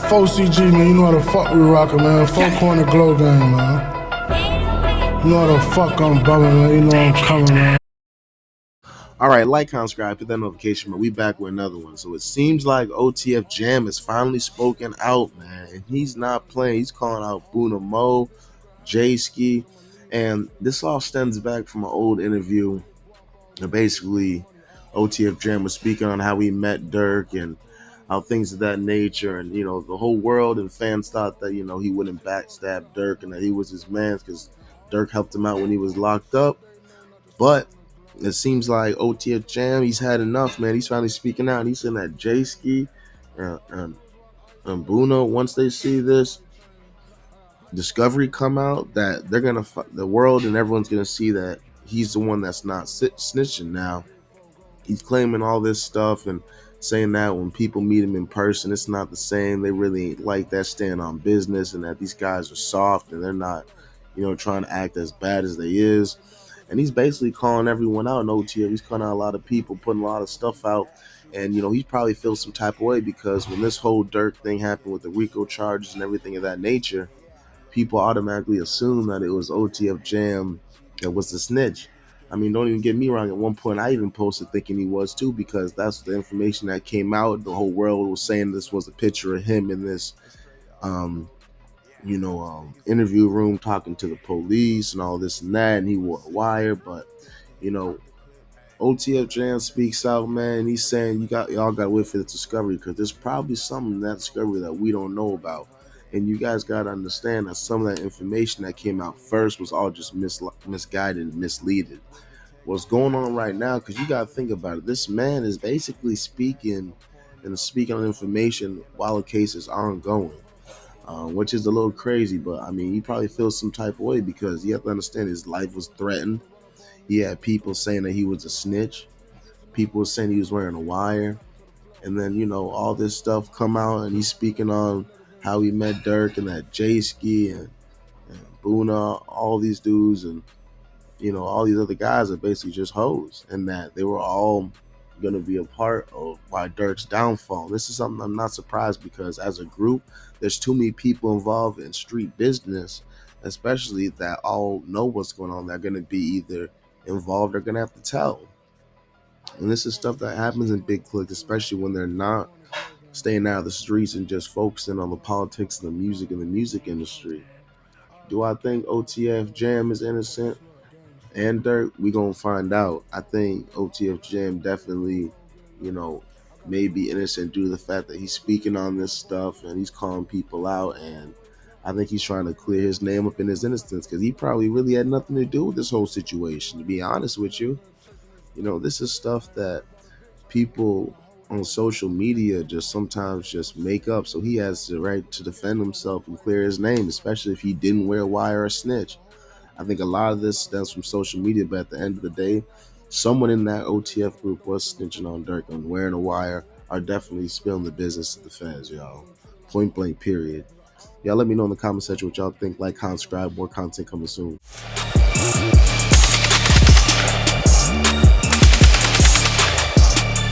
4CG, man, you know how the fuck we rockin', man. 4 corner glow gang, man. You know how the fuck I'm bumming, man. You know I'm coming, man. All right, like, comment, subscribe, hit that notification, but we back with another one. So it seems like OTF Jam has finally spoken out, man, and he's not playing. He's calling out Boona Mo, Jayskiigang, and this all stems back from an old interview. And basically, OTF Jam was speaking on how he met Durk and how things of that nature, and the whole world and fans thought that he wouldn't backstab Durk and that he was his man because Durk helped him out when he was locked up, but it seems like OTF Jam, he's had enough, man. He's finally speaking out. He's saying that Jayskiigang and Boona, once they see this discovery come out, that they're gonna the world and everyone's gonna see that he's the one that's not snitching now. He's claiming all this stuff and saying that when people meet him in person, it's not the same. They really ain't like that, stand on business, and that these guys are soft and they're not, trying to act as bad as they is. And he's basically calling everyone out in OTF. He's calling out a lot of people, putting a lot of stuff out. And, he probably feels some type of way because when this whole Durk thing happened with the RICO charges and everything of that nature, people automatically assume that it was OTF Jam that was the snitch. I mean, don't even get me wrong. At one point, I even posted thinking he was too, because that's the information that came out. The whole world was saying this was a picture of him in this, interview room talking to the police and all this and that, and he wore a wire. But, OTF Jam speaks out, man. He's saying y'all got to wait for the discovery because there's probably something in that discovery that we don't know about. And you guys got to understand that some of that information that came out first was all just misguided and misleaded. What's going on right now, because you got to think about it, this man is basically speaking on information while the case is ongoing, which is a little crazy. But, I mean, he probably feels some type of way because you have to understand his life was threatened. He had people saying that he was a snitch. People were saying he was wearing a wire. And then, all this stuff come out and he's speaking on how he met Durk and that Jayskiigang and Boona, all these dudes and, all these other guys are basically just hoes, and that they were all going to be a part of why Durk's downfall. This is something I'm not surprised because as a group, there's too many people involved in street business, especially that all know what's going on. They're going to be either involved or going to have to tell. And this is stuff that happens in big cliques, especially when they're not staying out of the streets and just focusing on the politics and the music in the music industry. Do I think OTF Jam is innocent and Durk? We gonna find out. I think OTF Jam definitely, you know, may be innocent due to the fact that he's speaking on this stuff and he's calling people out, and I think he's trying to clear his name up in his innocence because he probably really had nothing to do with this whole situation. To be honest with you, this is stuff that people on social media just sometimes just make up, so he has the right to defend himself and clear his name, especially if he didn't wear a wire or snitch. I think a lot of this stems from social media, but at the end of the day, someone in that OTF group was snitching on Durk and wearing a wire are definitely spilling the business to the feds, y'all. Point blank, period. Y'all let me know in the comment section what y'all think. Like, comment, subscribe, more content coming soon.